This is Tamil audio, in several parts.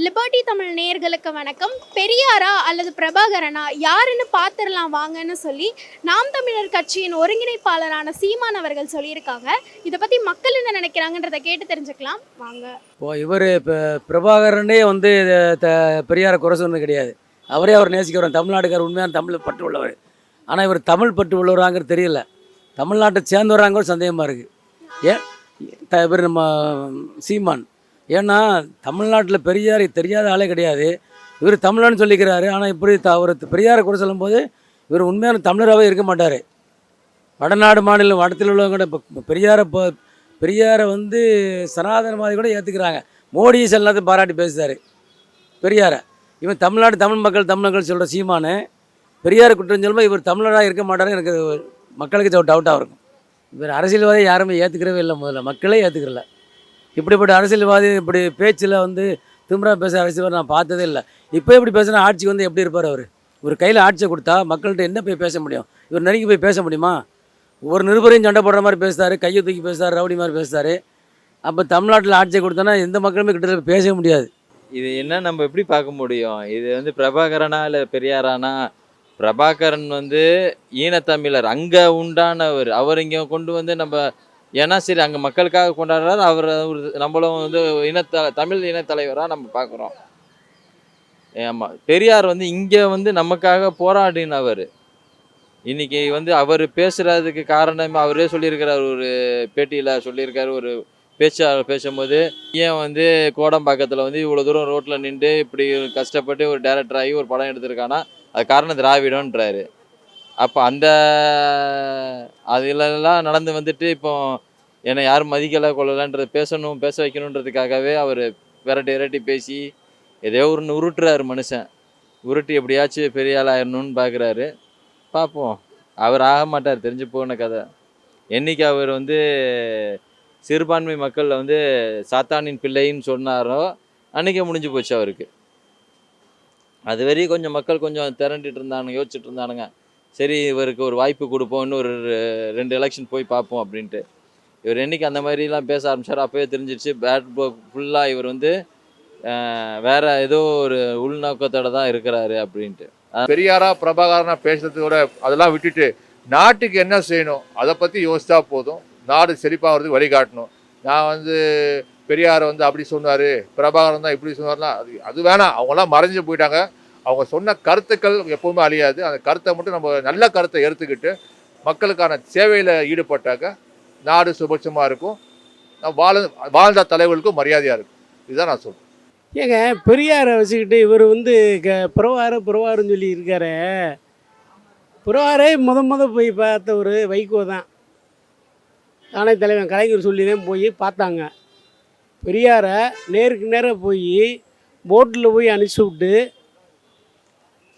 லிபர்டி தமிழ் நேயர்களுக்கு வணக்கம். பெரியாரா அல்லது பிரபாகரனா யாருன்னு பார்த்துடலாம் வாங்கன்னு சொல்லி நாம் தமிழர் கட்சியின் ஒருங்கிணைப்பாளரான சீமான் அவர்கள் சொல்லியிருக்காங்க. இதை பற்றி மக்கள் என்ன நினைக்கிறாங்கன்றதை கேட்டு தெரிஞ்சுக்கலாம் வாங்க. இவர் இப்போ பிரபாகரனே வந்து பெரியாரை குறை சொன்னது கிடையாது. அவரே அவர் நேசிக்கிறவர், தமிழ்நாட்டுக்கார், உண்மையான தமிழ் பற்று உள்ளவர். ஆனால் இவர் தமிழ் பற்று உள்ளவராங்கிறது தெரியல. தமிழ்நாட்டை சேர்ந்தவராங்க ஒரு சந்தேகமாக இருக்குது. ஏன் இவர் நம்ம சீமான், ஏன்னா தமிழ்நாட்டில் பெரியார் தெரியாத ஆளே கிடையாது. இவர் தமிழன்னு சொல்லிக்கிறாரு. ஆனால் இப்படி அவர் பெரியாரை குறை சொல்லும்போது இவர் உண்மையான தமிழராகவே இருக்க மாட்டார். வடநாடு மாநிலம் வடத்தில் உள்ளவங்க கூட இப்போ பெரியாரை வந்து சனாதனவாதி கூட ஏற்றுக்கிறாங்க. மோடி எல்லாத்தையும் பாராட்டி பேசுகிறார் பெரியாரை. இவன் தமிழ் மக்கள் சொல்கிற சீமானு பெரியாரை குற்றம் சொல்லும்போது இவர் தமிழராக இருக்க மாட்டாருன்னு எனக்கு மக்களுக்கு டவுட்டாக இருக்கும். இவர் அரசியல்வாதி யாருமே ஏற்றுக்கிறவே இல்லை. முதல்ல மக்களே ஏற்றுக்கிறல. இப்படிப்பட்ட அரசியல்வாதி இப்படி பேச்சில் வந்து திமிரா பேச அரசியல்வாதி நான் பார்த்ததே இல்லை. இப்போ இப்படி பேசுனா ஆட்சி வந்து எப்படி இருப்பார் அவர்? ஒரு கையில் ஆட்சியை கொடுத்தா மக்கள்கிட்ட என்ன போய் பேச முடியும்? இவர் நெருங்கி போய் பேச முடியுமா? ஒரு நிருபரையும் சண்டை போடுற மாதிரி பேசுகிறாரு, கையை தூக்கி பேசுகிறாரு, ரவுடி மாதிரி பேசுகிறாரு. அப்போ தமிழ்நாட்டில் ஆட்சியை கொடுத்தோன்னா எந்த மக்களுமே கிட்ட பேசவே முடியாது. இது என்ன நம்ம எப்படி பார்க்க முடியும்? இது வந்து பிரபாகரனா இல்லை பெரியாரானா? பிரபாகரன் வந்து ஈனத்தமிழர், அங்கே உண்டானவர். அவர் இங்கே கொண்டு வந்து நம்ம ஏன்னா சரி அங்கே மக்களுக்காக கொண்டாடுறாரு. அவர் நம்மளும் வந்து தமிழ் இனத்தலைவராக நம்ம பார்க்குறோம். ஆமாம், பெரியார் வந்து இங்கே வந்து நமக்காக போராடினவர். இன்னைக்கு வந்து அவர் பேசுகிறதுக்கு காரணம் அவரே சொல்லியிருக்கிறார். ஒரு பேட்டியில் சொல்லியிருக்காரு. ஒரு பேச்சாளர் பேசும்போது, ஏன் வந்து கோடம்பாக்கத்தில் வந்து இவ்வளோ தூரம் ரோட்டில் நின்று இப்படி கஷ்டப்பட்டு ஒரு டைரக்டர் ஆகி ஒரு படம் எடுத்திருக்கானா, அது காரணம் திராவிடன்றாரு. அப்போ அந்த அதிலெல்லாம் நடந்து வந்துட்டு இப்போ என்னை யாரும் மதிக்கலை கொள்ளலைன்றது பேச வைக்கணுன்றதுக்காகவே அவர் விரட்டி பேசி எதையோ ஒன்று உருட்டுறாரு மனுஷன். உருட்டி எப்படியாச்சும் பெரிய ஆள் ஆயிடணும்னு பார்க்குறாரு. பார்ப்போம். அவர் ஆக மாட்டார், தெரிஞ்சு போன கதை. என்றைக்கு அவர் வந்து சிறுபான்மை மக்களில் வந்து சாத்தானின் பிள்ளைன்னு சொன்னாரோ அன்றைக்கே முடிஞ்சு போச்சு அவருக்கு. அது வரையும் கொஞ்சம் மக்கள் கொஞ்சம் திரண்டிட்டு இருந்தானுங்க, யோசிச்சுட்டு இருந்தானுங்க. சரி இவருக்கு ஒரு வாய்ப்பு கொடுப்போம், இன்னும் ஒரு 2 எலெக்ஷன் போய் பார்ப்போம் அப்படின்ட்டு. இவர் என்றைக்கு அந்த மாதிரிலாம் பேச ஆரம்பித்தார் அப்போயே தெரிஞ்சிருச்சு பேட் ஃபுல்லாக இவர் வந்து வேற ஏதோ ஒரு உள்நோக்கத்தோட தான் இருக்கிறாரு அப்படின்ட்டு. பெரியாரா பிரபாகரனா பேசுறதோட அதெல்லாம் விட்டுட்டு நாட்டுக்கு என்ன செய்யணும் அதை பற்றி யோசித்தா போதும். நாடு செழிப்பாகிறதுக்கு வழிகாட்டணும். நான் வந்து பெரியார் வந்து அப்படி சொன்னார், பிரபாகரன் தான் இப்படி சொன்னார்னா அது வேணாம். அவங்களாம் மறைஞ்சு போயிட்டாங்க. அவங்க சொன்ன கருத்துக்கள் எப்போவுமே அழியாது. அந்த கருத்தை மட்டும் நம்ம நல்ல கருத்தை எடுத்துக்கிட்டு மக்களுக்கான சேவையில் ஈடுபட்டாக்க நாடு சுபட்சமாக இருக்கும். வாழ்ந்த தலைவர்களுக்கும் மரியாதையாக இருக்கும். இதுதான் நான் சொல்கிறேன். ஏங்க பெரியாரை வச்சுக்கிட்டு இவர் வந்து புறவாருன்னு சொல்லி இருக்காரு. புறவாரே முத போய் பார்த்த ஒரு வைகோ தான். தானே தலைவன் கலைஞர் சொல்லி தான் போய் பார்த்தாங்க. பெரியாரை நேருக்கு நேராக போய் போட்டில் போய் அனுப்பிச்சி விட்டு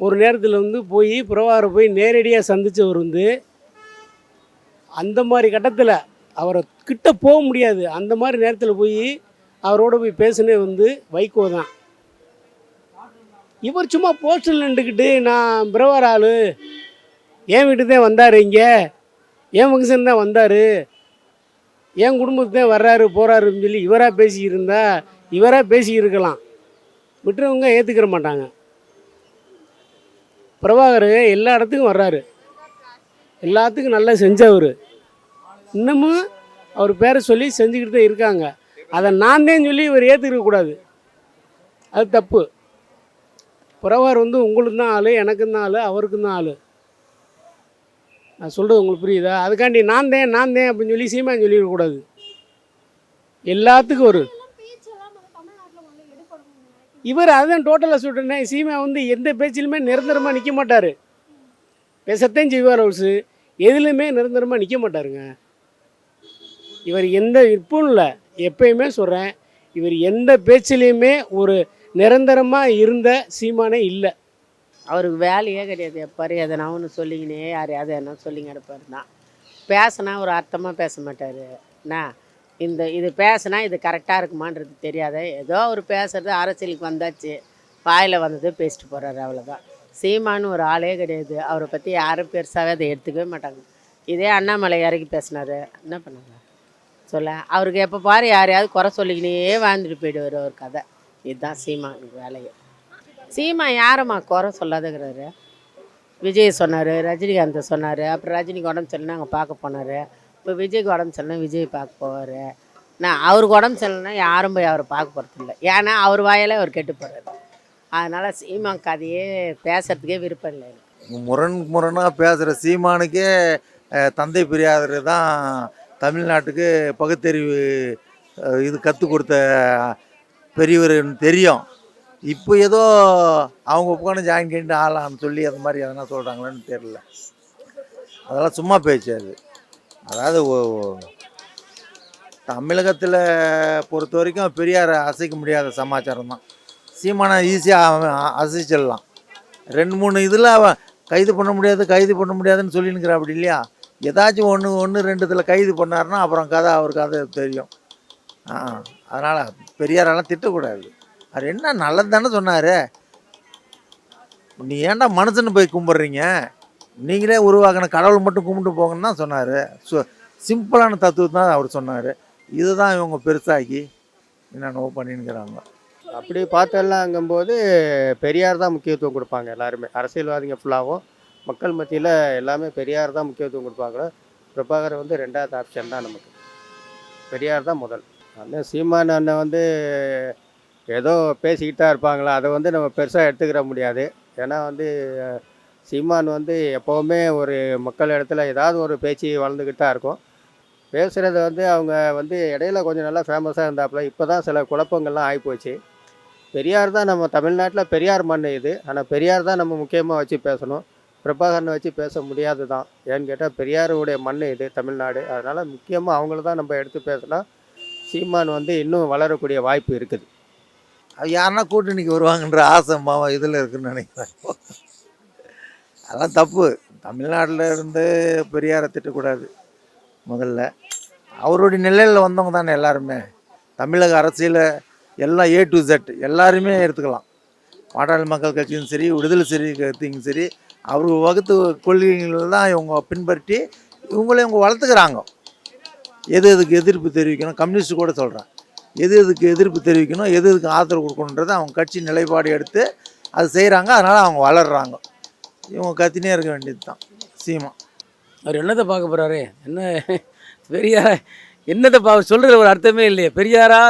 ஒரு நேரத்தில் வந்து போய் புறவாரை போய் நேரடியாக சந்தித்தவர் வந்து அந்த மாதிரி கட்டத்தில் அவரை கிட்ட போக முடியாது. அந்த மாதிரி நேரத்தில் போய் அவரோட போய் பேசினே வந்து வைகோ தான். இவர் சும்மா போஸ்டரில் நின்றுக்கிட்டு நான் பிரவார் ஆள், என் வீட்டுக்கு தான் வந்தார், இங்கே என் ஃபங்க்ஷன் தான் வந்தார், என் குடும்பத்துக்கு தான் வர்றாரு போகிறாருன்னு சொல்லி இவராக பேசியிருக்கலாம். விட்டுறவங்க ஏற்றுக்கிற மாட்டாங்க. பிரபாகர் எல்லா இடத்துக்கும் வர்றாரு, எல்லாத்துக்கும் நல்லா செஞ்சவர். இன்னமும் அவர் பேரை சொல்லி செஞ்சுக்கிட்டு தான் இருக்காங்க. அதை நான் தான் சொல்லி இவர் ஏற்றுக்கக்கூடாது, அது தப்பு. பிரபாகர் வந்து உங்களுக்கு தான் ஆள், எனக்கும் தான் ஆள், அவருக்கும் தான் ஆள். நான் சொல்கிறது உங்களுக்கு புரியுதா? அதுக்காண்டி நான் தான் அப்படின்னு சொல்லி சீமான் சொல்லிடக்கூடாது. எல்லாத்துக்கும் ஒரு இவர் அதுதான் டோட்டலாக சொல்கிறேன். சீமா வந்து எந்த பேச்சிலுமே நிரந்தரமாக நிற்க மாட்டார். பேசத்தையும் செய்வார். அவர் எதுலையுமே நிரந்தரமாக நிற்க மாட்டாருங்க. இவர் இப்பவும் இல்லை, எப்பயுமே சொல்கிறேன், இவர் எந்த பேச்சிலையுமே ஒரு நிரந்தரமாக இருந்த சீமானே இல்லை. அவருக்கு வேலையே கிடையாது. எப்பாரு எதனா ஒன்று சொல்லிக்கினே யாரையாவது என்ன சொல்லிங்க எடுப்பார் தான். பேசினா ஒரு அர்த்தமாக பேச மாட்டார். இது பேசினா இது கரெக்டாக இருக்குமான்றது தெரியாத, ஏதோ அவர் பேசுகிறது அரசியலுக்கு வந்தாச்சு, வாயில் வந்தது பேசிட்டு போகிறாரு, அவ்வளோதான். சீமானு ஒரு ஆளே கிடையாது. அவரை பற்றி யாரும் பெருசாகவே அதை எடுத்துக்கவே மாட்டாங்க. இதே அண்ணாமலை இறக்கி பேசினார், என்ன பண்ணாங்க சொல்ல? அவருக்கு எப்போ பாரு யாரையாவது குறை சொல்லிக்கினே வாழ்ந்துட்டு போயிடுவார் அவர் கதை. இதுதான் சீமானுக்கு வேலையை. சீமா யாரம்மா குறை சொல்லாதங்கிறாரு. விஜய் சொன்னார், ரஜினிகாந்த் சொன்னார், அப்புறம் ரஜினிக்கு உடம்பு சரியில்லைனா அங்கே பார்க்க போனார். இப்போ விஜய்க்கு உடம்பு சரியில்லைனா விஜய் பார்க்க போவார். நான் அவருக்கு உடம்பு சரியில்லைனா யாரும் போய் அவரை பார்க்க போகிறதில்ல. ஏன்னா அவர் வாயாலே அவர் கெட்டு போகிறாரு. அதனால் சீமான் கதையே பேசுகிறதுக்கே விருப்பம் இல்லை எனக்கு. முரணாக பேசுகிற சீமானுக்கே தந்தை பெரியார் தான் தமிழ்நாட்டுக்கு பகுத்தறிவு இது கற்றுக் கொடுத்த பெரியவர்னு தெரியும். இப்போ ஏதோ அவங்க உட்காந்து ஜாயின் பண்ணிட்டு ஆளான்னு சொல்லி அந்த மாதிரி எதனா சொல்கிறாங்களான்னு தெரில. அதெல்லாம் சும்மா பேச்சு அது. அதாவது தமிழகத்தில் பொறுத்த வரைக்கும் பெரியாரை அசைக்க முடியாத சமாச்சாரம் தான். சீமானை ஈஸியாக அசைச்சிடலாம். 2-3 இதில் அவன் கைது பண்ண முடியாதுன்னு சொல்லினுக்கிற அப்படி இல்லையா. ஏதாச்சும் ஒன்று ரெண்டுத்தில் கைது பண்ணாருன்னா அப்புறம் அவர் கதை தெரியும். அதனால் பெரியாரெல்லாம் திட்டக்கூடாது. அவர் என்ன நல்லது தானே சொன்னார். நீ ஏன்டா மனுஷன்னு போய் கும்பிட்றீங்க, நீங்களே உருவாக்கின கடவுள் மட்டும் கும்பிட்டு போங்கன்னு தான் சொன்னார். சிம்பிளான தத்துவம் தான் அவர் சொன்னார். இதுதான் இவங்க பெருசாக்கி என்னென்னவோ பண்ணின்னுக்கிறாங்க. அப்படி பார்த்தெல்லாங்கும்போது பெரியார் தான் முக்கியத்துவம் கொடுப்பாங்க எல்லாருமே. அரசியல்வாதிங்க ஃபுல்லாகவும் மக்கள் மத்தியில் எல்லாமே பெரியார் தான் முக்கியத்துவம் கொடுப்பாங்க. பிரபாகர் வந்து 2வது ஆப்ஷன் தான் நமக்கு. பெரியார் தான் முதல். அண்ணன் சீமான் அண்ணன் வந்து ஏதோ பேசிக்கிட்டு தான் இருப்பாங்களா, அதை வந்து நம்ம பெருசாக எடுத்துக்கிற முடியாது. ஏன்னா வந்து சீமான் வந்து எப்போவுமே ஒரு மக்கள் இடத்துல ஏதாவது ஒரு பேச்சு வளர்ந்துக்கிட்டு தான் இருக்கும். பேசுகிறது வந்து அவங்க வந்து இடையில கொஞ்சம் நல்லா ஃபேமஸாக இருந்தாப்புல. இப்போ தான் சில குழப்பங்கள்லாம் ஆகிப்போச்சு. பெரியார் தான் நம்ம தமிழ்நாட்டில் பெரியார் மண் இது. ஆனால் பெரியார் தான் நம்ம முக்கியமாக வச்சு பேசணும். பிரபாகரனை வச்சு பேச முடியாது தான். ஏன்னு கேட்டால் பெரியாருடைய மண் இது தமிழ்நாடு. அதனால் முக்கியமாக அவங்கள தான் நம்ம எடுத்து பேசினா சீமான் வந்து இன்னும் வளரக்கூடிய வாய்ப்பு இருக்குது. அது யாருன்னா கூட்டணிக்கு வருவாங்கன்ற ஆசை இதில் இருக்குதுன்னு நினைக்கிறேன். அதெல்லாம் தப்பு. தமிழ்நாட்டில் இருந்து பெரியாரை திட்டக்கூடாது. முதல்ல அவருடைய நிலையில் வந்தவங்க தானே எல்லாருமே. தமிழக அரசியல் எல்லாம் A to Z எல்லாருமே எடுத்துக்கலாம். பாட்டாளி மக்கள் கட்சியும் சரி, விடுதலை கட்சியும் சரி, அவர் வகுத்து கொள்கைகள் தான் இவங்க பின்பற்றி இவங்க வளர்த்துக்கிறாங்க. எதுக்கு எதிர்ப்பு தெரிவிக்கணும், கம்யூனிஸ்ட் கூட சொல்கிறேன், எதுக்கு எதிர்ப்பு தெரிவிக்கணும், எதுக்கு ஆதரவு கொடுக்கணுன்றதை அவங்க கட்சி நிலைப்பாடு எடுத்து அது செய்கிறாங்க. அதனால் அவங்க வளர்கிறாங்க. இவங்க கத்தினே இருக்க வேண்டியது தான் சீமா. அவர் என்னத்தை பார்க்க போகிறாரு, என்ன பெரியார் என்னத்தை சொல்கிற ஒரு அர்த்தமே இல்லையே. பெரியாரா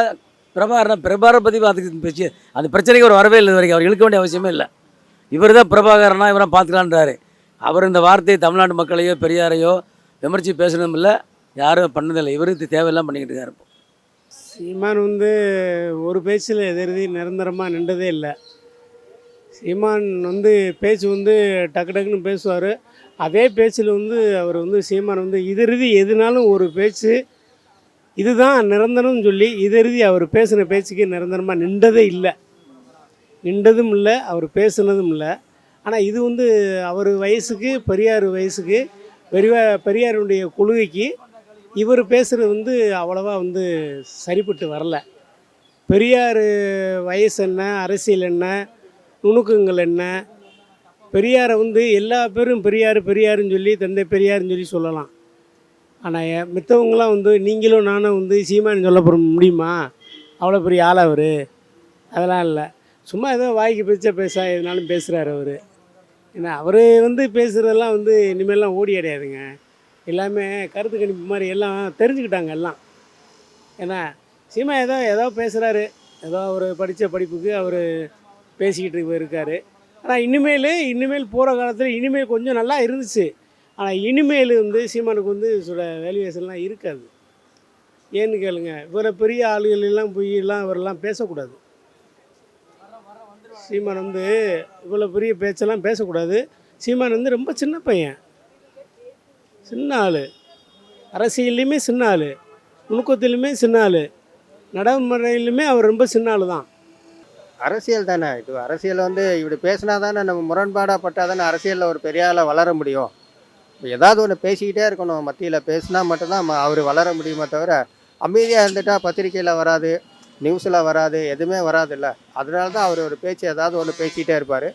பிரபாகரை பற்றி பார்த்துக்கு பேச்சு அந்த பிரச்சனைக்கு அவர் வரவே இல்லை. வரைக்கும் அவர் இழுக்க வேண்டிய அவசியமே இல்லை. இவர் தான் பிரபாகரனா இவராக பார்த்துக்கலான்றாரு. அவர் இந்த வார்த்தையை தமிழ்நாட்டு மக்களையோ பெரியாரையோ விமர்சி பேசணும் இல்லை, யாரும் பண்ணதில்லை. இவருக்கு தேவையெல்லாம் பண்ணிக்கிட்டு இருக்காரு. இப்போ சீமான் வந்து ஒரு பேச்சில் எதிர்த்து நிரந்தரமாக நின்றதே இல்லை. சீமான் வந்து பேச்சு வந்து டக்கு டக்குன்னு பேசுவார். அதே பேச்சில் வந்து அவர் வந்து சீமான் வந்து இதெருதி எதுனாலும் ஒரு பேச்சு இதுதான் நிரந்தரம்னு சொல்லி இதெருதி அவர் பேசின பேச்சுக்கு நிரந்தரமாக நின்றதே இல்லை. நின்றதும் இல்லை, அவர் பேசுனதும் இல்லை. ஆனால் இது வந்து அவர் வயசுக்கு பெரியார் வயசுக்கு பெரியாருடைய கொள்கைக்கு இவர் பேசுகிறது வந்து அவ்வளோவா வந்து சரிப்பட்டு வரல. பெரியார் வயசு என்ன, அரசியல் என்ன, நுணுக்கங்கள் என்ன, பெரியாரை வந்து எல்லா பேரும் பெரியாருன்னு சொல்லி தந்தை பெரியாருன்னு சொல்லி சொல்லலாம். ஆனால் மித்தவங்களாம் வந்து நீங்களும் நானும் வந்து சீமான்னு சொல்ல முடியுமா? அவ்வளோ பெரிய ஆள் அவர். அதெல்லாம் இல்லை, சும்மா ஏதோ வாய்க்கு பேச எதுனாலும் பேசுகிறார் அவர். ஏன்னா அவர் வந்து பேசுகிறதெல்லாம் வந்து இனிமேல்லாம் ஓடி அடையாதுங்க. எல்லாமே கருத்து கணிப்பு மாதிரி எல்லாம் தெரிஞ்சுக்கிட்டாங்க எல்லாம். ஏன்னா சீமா ஏதோ பேசுகிறாரு, ஏதோ அவர் படித்த படிப்புக்கு அவர் பேசிக்கிட்டு இருக்கார். ஆனால் இனிமேல் போகிற காலத்தில் இனிமேல் கொஞ்சம் நல்லா இருந்துச்சு. ஆனால் இனிமேல் வந்து சீமானுக்கு வந்து சில வேல்யூவேஷன்லாம் இருக்காது. ஏன்னு கேளுங்க, இவரை பெரிய ஆளுகளெல்லாம் போயெல்லாம் இவரெல்லாம் பேசக்கூடாது. சீமான் வந்து இவ்வளோ பெரிய பேச்செல்லாம் பேசக்கூடாது. சீமான் வந்து ரொம்ப சின்ன பையன், சின்ன ஆள், அரசியல்லையுமே சின்ன ஆள், நுணுக்கத்திலுமே சின்ன ஆள், நடைமுறையிலுமே அவர் ரொம்ப சின்ன ஆள் தான். அரசியல் தானே இது. அரசியல் வந்து இப்படி பேசினா தானே நம்ம முரண்பாடாக பட்டால் தானே அரசியலில் ஒரு பெரிய ஆளாக வளர முடியும். ஏதாவது ஒன்று பேசிக்கிட்டே இருக்கணும். மத்தியில் பேசினா மட்டும்தான் அவர் வளர முடியுமே தவிர அமைதியாக இருந்துட்டால் பத்திரிக்கையில் வராது, நியூஸில் வராது, எதுவுமே வராது இல்லை. அதனால தான் அவர் ஒரு பேச்சு ஏதாவது ஒன்று பேசிக்கிட்டே இருப்பார்.